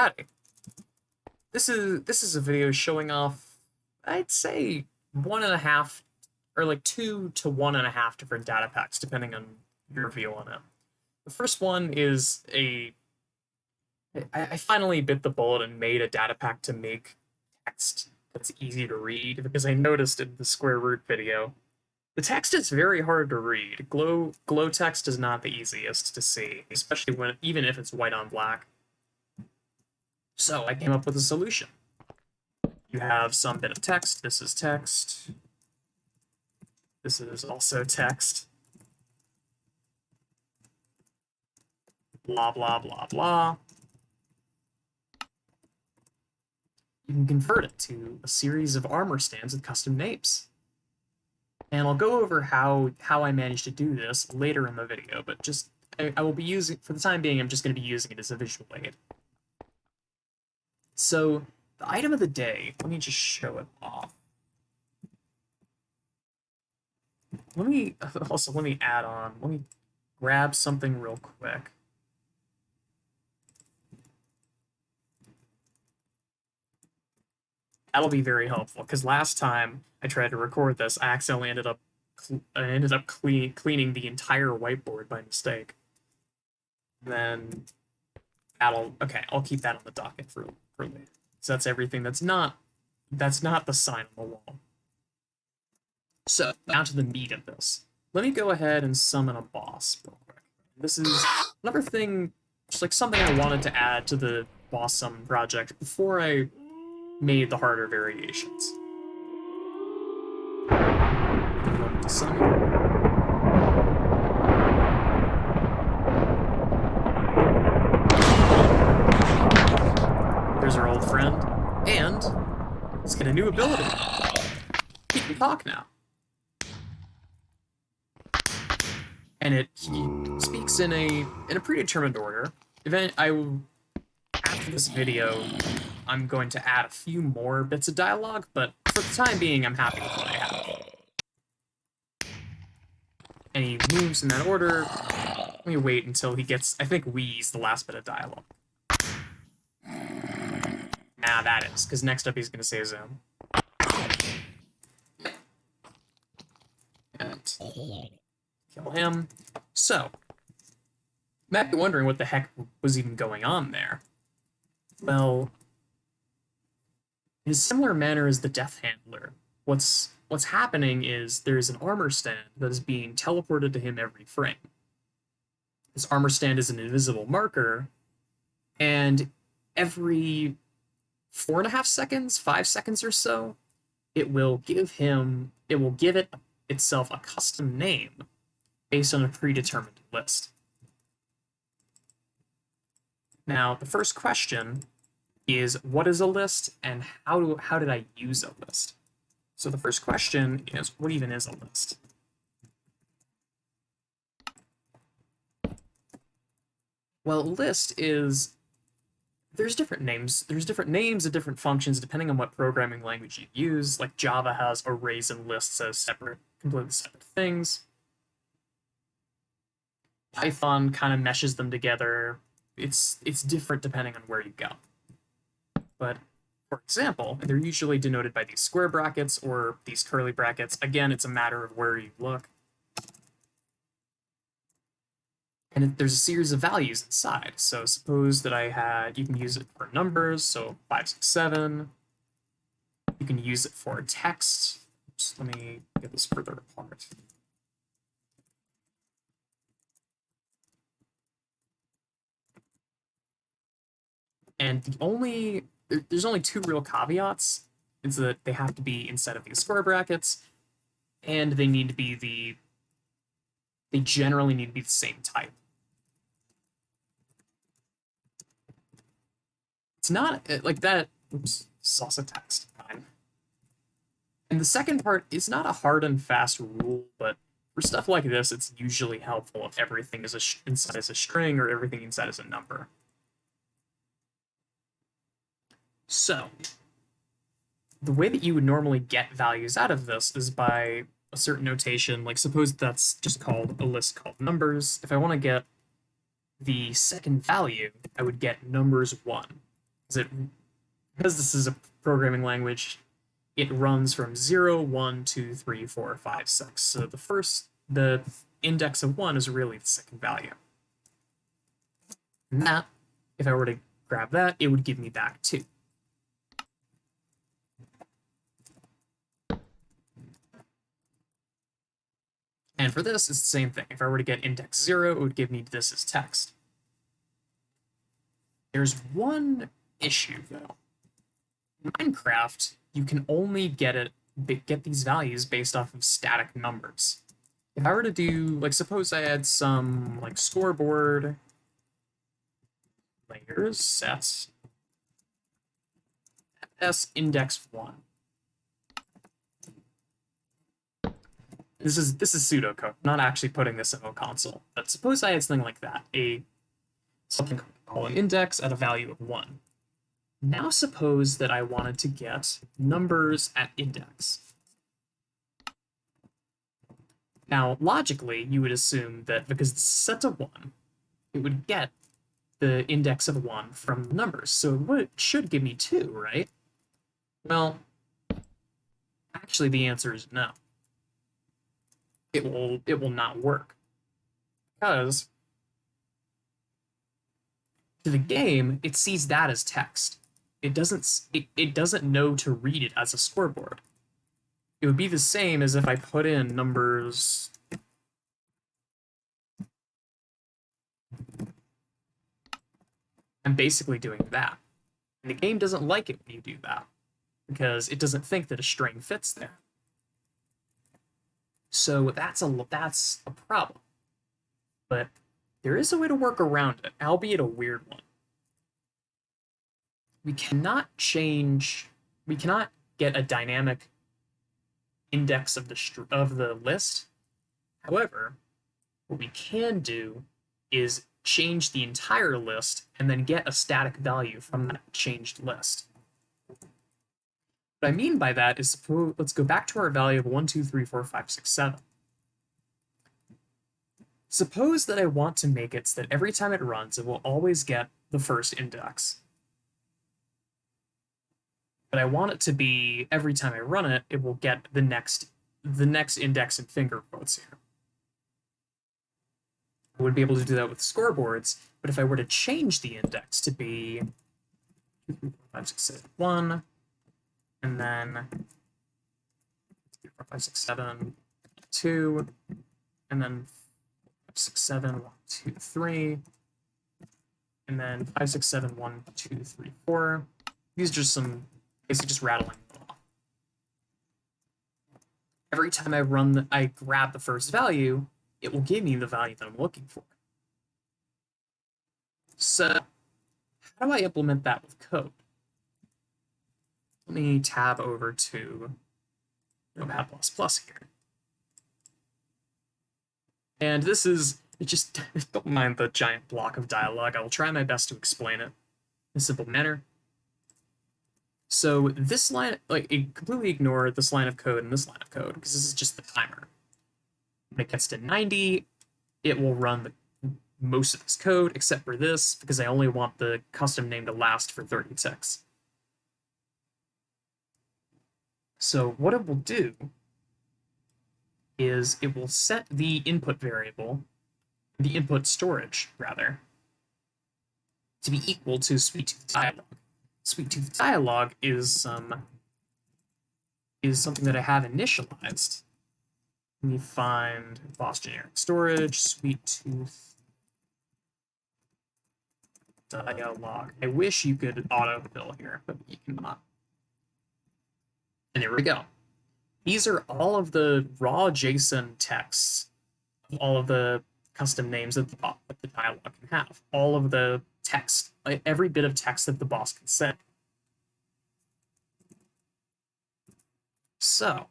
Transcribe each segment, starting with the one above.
Howdy. This is a video showing off, I'd say, one and a half, or like 2 to 1.5 different data packs, depending on your view on it. The first one is I finally bit the bullet and made a data pack to make text that's easy to read, because I noticed in the square root video, the text is very hard to read. Glow text is not the easiest to see, especially even if it's white on black. So I came up with a solution. You have some bit of text. This is text. This is also text. Blah, blah, blah, blah. You can convert it to a series of armor stands with custom names. And I'll go over how I managed to do this later in the video, but I will be using, for the time being, I'm just going to be using it as a visual aid. So, the item of the day, let me just show it off. Let me add on, let me grab something real quick. That'll be very helpful, because last time I tried to record this, I accidentally ended up cleaning the entire whiteboard by mistake. Then okay, I'll keep that on the docket for later. So that's everything that's not the sign on the wall. So now to the meat of this. Let me go ahead and summon a boss real quick. This is another thing, just like something I wanted to add to the boss summon project before I made the harder variations. To summon. There's our old friend, and let's get a new ability. He can talk now. And it speaks in a predetermined order. After this video, I'm going to add a few more bits of dialogue, but for the time being, I'm happy with what I have. And he moves in that order. Let me wait until he gets, I think we's the last bit of dialogue. Nah, that is, because next up he's going to say zoom. And kill him. So, you might be wondering what the heck was even going on there. Well, in a similar manner as the Death Handler, what's happening is there's an armor stand that is being teleported to him every frame. This armor stand is an invisible marker, and every 4.5 seconds, 5 seconds or so, it will give it itself a custom name based on a predetermined list. Now, the first question is, what is a list, and how did I use a list? So the first question is, what even is a list? Well, a list is, there's different names of different functions depending on what programming language you use. Like Java has arrays and lists as completely separate things. Python kind of meshes them together. It's different depending on where you go. But for example, they're usually denoted by these square brackets or these curly brackets. Again, it's a matter of where you look. And there's a series of values inside. So suppose that you can use it for numbers, so 5, 6, 7. You can use it for text. Oops, let me get this further apart. And there's only 2 real caveats. It's that they have to be inside of these square brackets, and they generally need to be the same type. It's not like that. Oops, salsa text. Fine. And the second part is not a hard and fast rule, but for stuff like this, it's usually helpful if everything is inside as a string or everything inside as a number. So, the way that you would normally get values out of this is by a certain notation. Like, suppose that's just called a list called numbers. If I want to get the second value, I would get numbers 1. Because this is a programming language, it runs from 0, 1, 2, 3, 4, 5, 6. So the index of 1 is really the second value. And that, if I were to grab that, it would give me back 2. And for this, it's the same thing. If I were to get index 0, it would give me this as text. There's one issue, though. In Minecraft, you can only get these values based off of static numbers. If I were to do, like, suppose I had some, like, scoreboard layers sets s index 1. This is pseudocode, not actually putting this in a console. But suppose I had something like that, something called an index at a value of 1. Now suppose that I wanted to get numbers at index. Now, logically, you would assume that because it's set to 1, it would get the index of 1 from the numbers. So it should give me 2, right? Well, actually the answer is no. It will not work. Because to the game, it sees that as text. It doesn't know to read it as a scoreboard. It would be the same as if I put in numbers. I'm basically doing that. And the game doesn't like it when you do that, because it doesn't think that a string fits there. So that's a problem. But there is a way to work around it, albeit a weird one. We cannot get a dynamic index of the list. However, what we can do is change the entire list and then get a static value from that changed list. What I mean by that is, let's go back to our value of 1, 2, 3, 4, 5, 6, 7. Suppose that I want to make it so that every time it runs, it will always get the first index. But I want it to be, every time I run it, it will get the next index in finger quotes here. I would be able to do that with scoreboards, but if I were to change the index to be 2, 3, 4, 5, 6, 7, 1, and then 2, 4, 5, 6, 7, 2, and then 5, 6, 7, 1, 2, 3, and then 5, 6, 7, 1, 2, 3, 4. These are just some basically just rattling them off. Every time I grab the first value, it will give me the value that I'm looking for. So, how do I implement that with code? Let me tab over to Notepad++ here. And this is, don't mind the giant block of dialogue. I will try my best to explain it in a simple manner. So this line, completely ignore this line of code and this line of code, because this is just the timer. When it gets to 90, it will run most of this code, except for this, because I only want the custom name to last for 30 ticks. So what it will do is it will set the input variable, the input storage, rather, to be equal to sweet tooth dialog. Sweet tooth dialog is something that I have initialized. Let me find boss generic storage, sweet tooth dialog. I wish you could autofill here, but you cannot. And there we go. These are all of the raw JSON texts, all of the custom names that the dialog can have, all of the text, every bit of text that the boss can say. So,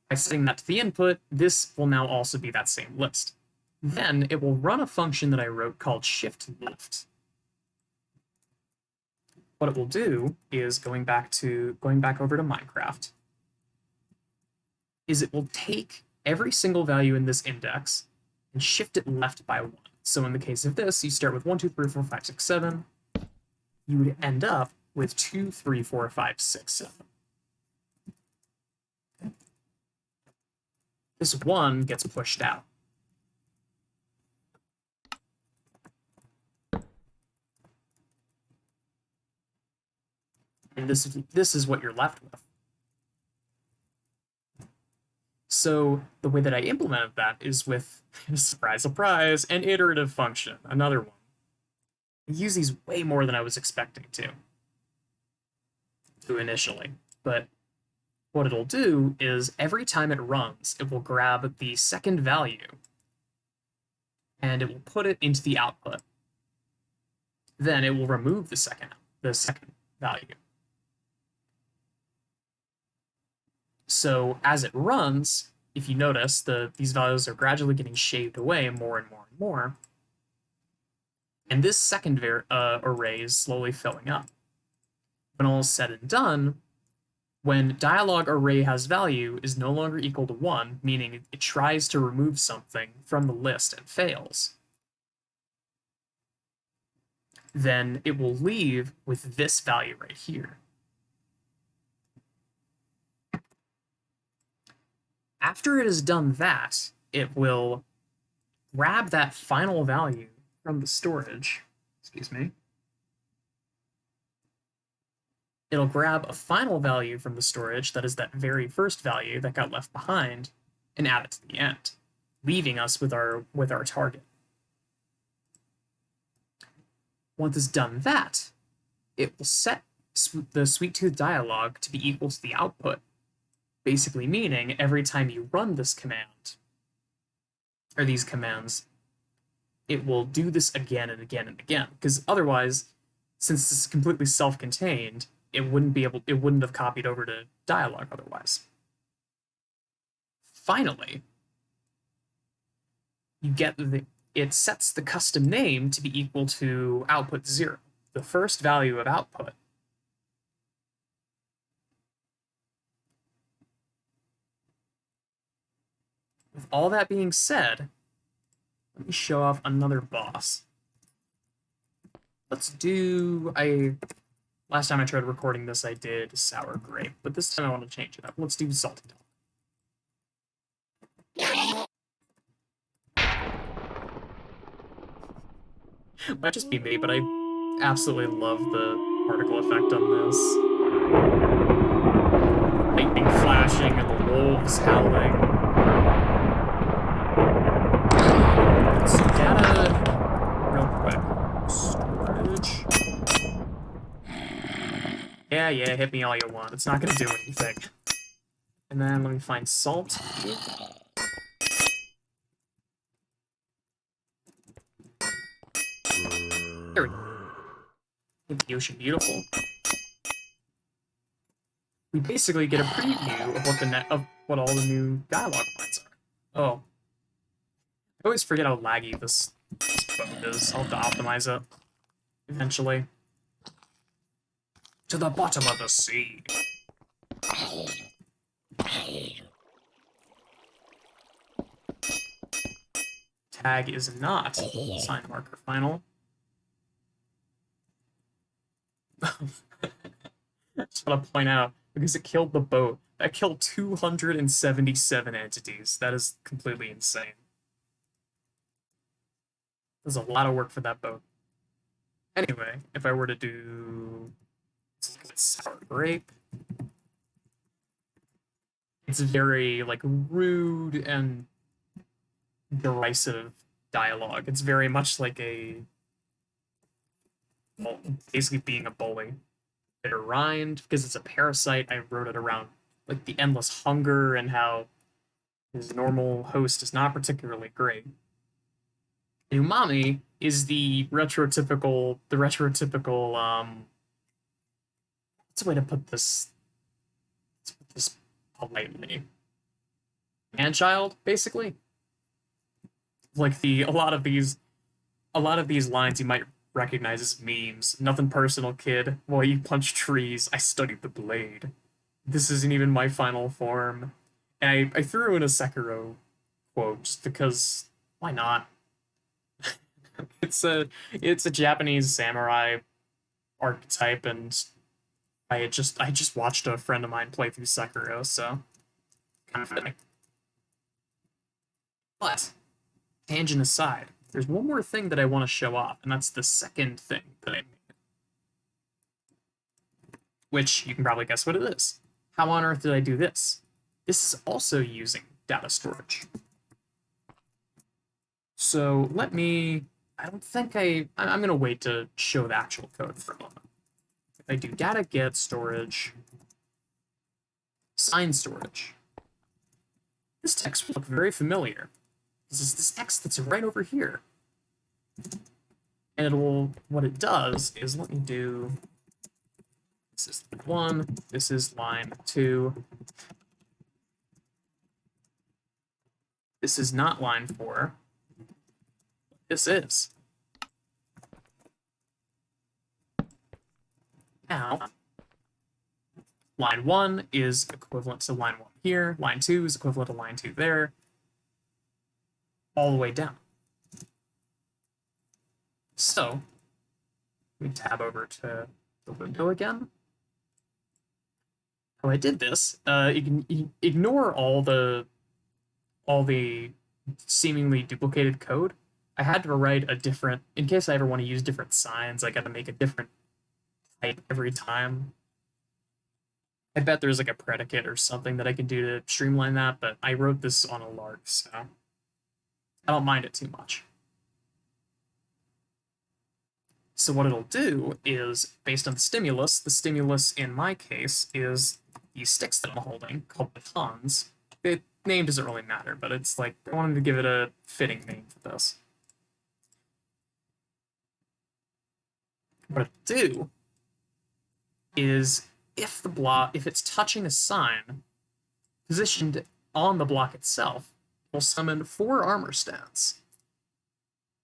by setting that to the input, this will now also be that same list. Then it will run a function that I wrote called shift left. What it will do is, going back over to Minecraft, is it will take every single value in this index and shift it left by 1. So in the case of this, you start with 1, 2, 3, 4, 5, 6, 7. You would end up with 2, 3, 4, 5, 6, 7. This 1 gets pushed out. And this is what you're left with. So the way that I implemented that is with, surprise, surprise, an iterative function, another one. I use these way more than I was expecting to initially. But what it'll do is every time it runs, it will grab the second value and it will put it into the output. Then it will remove the second value. So as it runs, if you notice, these values are gradually getting shaved away more and more and more. And this second array is slowly filling up. When all is said and done, when dialog array has value is no longer equal to 1, meaning it tries to remove something from the list and fails, then it will leave with this value right here. After it has done that, it will grab that final value from the storage. Excuse me. It'll grab a final value from the storage, that is that very first value that got left behind, and add it to the end, leaving us with our target. Once it's done that, it will set the sweet tooth dialog to be equal to the output, basically meaning every time you run this command, or these commands, it will do this again and again and again, because otherwise, since this is completely self-contained, it wouldn't have copied over to dialog otherwise. Finally, you get it sets the custom name to be equal to output 0, the first value of output. With all that being said, let me show off another boss. Let's do last time I tried recording this, I did sour grape, but this time I want to change it up. Let's do salty dog. Might just be me, but I absolutely love the particle effect on this. Lightning flashing and the wolves howling. Let's data real quick. Storage. Yeah, hit me all you want. It's not gonna do anything. And then let me find salt. There we go. Make the ocean beautiful. We basically get a preview of what all the new dialogue lines are. Oh. I always forget how laggy this boat is. I'll have to optimize it eventually. To the bottom of the sea. Tag is not sign marker final. Just want to point out, because it killed the boat, that killed 277 entities. That is completely insane. There's a lot of work for that boat. Anyway, if I were to do sour grape, it's very like rude and derisive dialogue. It's very much like basically being a bully. Bitter rind, because it's a parasite. I wrote it around like the endless hunger and how his normal host is not particularly great. Umami is the retrotypical what's a way to put this, let's put this politely, man-child, basically. Like a lot of these lines you might recognize as memes. Nothing personal, kid. While you punch trees, I studied the blade. This isn't even my final form. And I threw in a Sekiro quote just because why not? It's a Japanese samurai archetype, and I just watched a friend of mine play through Sekiro, so kind of fitting. But tangent aside, there's one more thing that I want to show off, and that's the second thing that I made, which you can probably guess what it is. How on earth did I do this? This is also using data storage. So let me, I don't think I'm going to wait to show the actual code for a moment. If I do data get storage, sign storage, this text will look very familiar. This is this text that's right over here. And it will, what it does is, let me do, this is line 1, this is line 2, this is not line 4, this is. Now, line 1 is equivalent to line 1 here, line 2 is equivalent to line 2 there, all the way down. So, we tab over to the window again. How I did this, you can ignore all the seemingly duplicated code. I had to write a different, in case I ever want to use different signs, I got to make a different type every time. I bet there's like a predicate or something that I can do to streamline that, but I wrote this on a lark, so I don't mind it too much. So what it'll do is, based on the stimulus in my case is these sticks that I'm holding, called batons. The name doesn't really matter, but it's like, I wanted to give it a fitting name for this. What it'll do is, if it's touching a sign positioned on the block itself, it will summon 4 armor stands.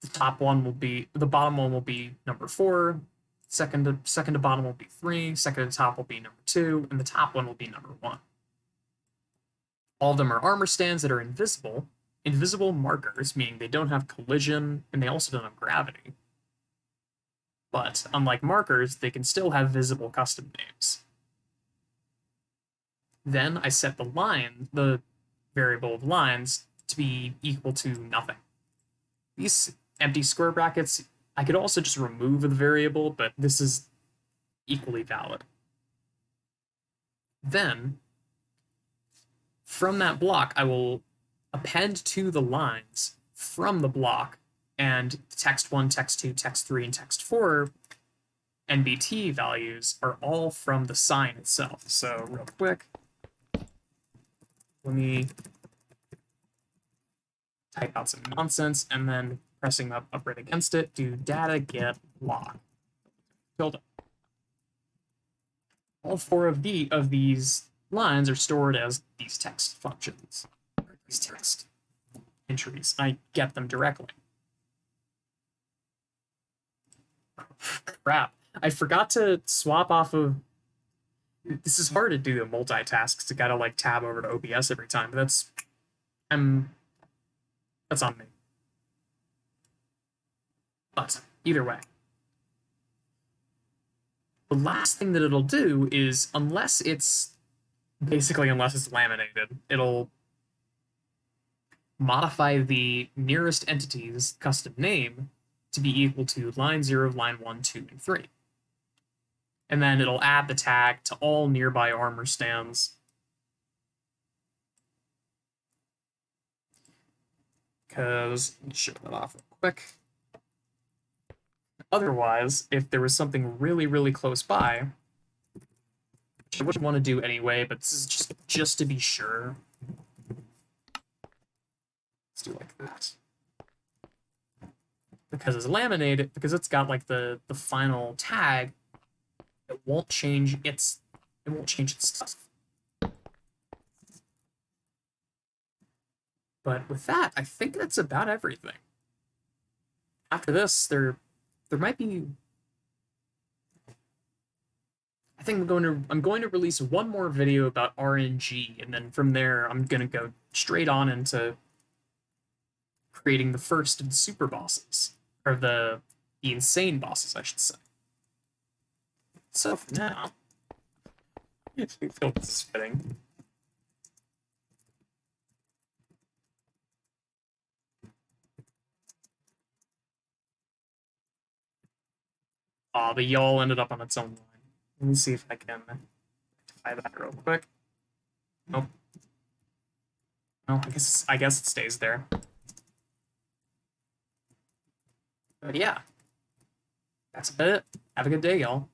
The bottom one will be number 4, second to bottom will be 3, second to top will be number 2, and the top one will be number 1. All of them are armor stands that are invisible markers, meaning they don't have collision, and they also don't have gravity. But unlike markers, they can still have visible custom names. Then I set the variable of lines, to be equal to nothing. These empty square brackets, I could also just remove the variable, but this is equally valid. Then, from that block, I will append to the lines from the block, and text 1, text 2, text 3, and text 4 NBT values are all from the sign itself. So real quick, let me type out some nonsense, and then pressing up right against it, do data get log tilde. All 4 of these lines are stored as these text functions, or these text entries. I get them directly. Crap. I forgot to swap off of... This is hard to do the multitask, because I gotta like tab over to OBS every time, but that's on me. But either way, the last thing that it'll do is, unless it's laminated, it'll modify the nearest entity's custom name to be equal to line 0, line 1, 2, and 3. And then it'll add the tag to all nearby armor stands. Because, let me show that off real quick. Otherwise, if there was something really, really close by, which I wouldn't want to do anyway, but this is just to be sure. Let's do like that. Because it's laminated, because it's got like the final tag, it won't change its stuff. But with that, I think that's about everything. After this, there might be... I think I'm going to release one more video about RNG, and then from there, I'm going to go straight on into creating the first of the super bosses. or the insane bosses, I should say. So for now, I feel this is fitting. The y'all ended up on its own line. Let me see if I can rectify that real quick. Nope. No, I guess it stays there. But yeah, that's about it. Have a good day, y'all.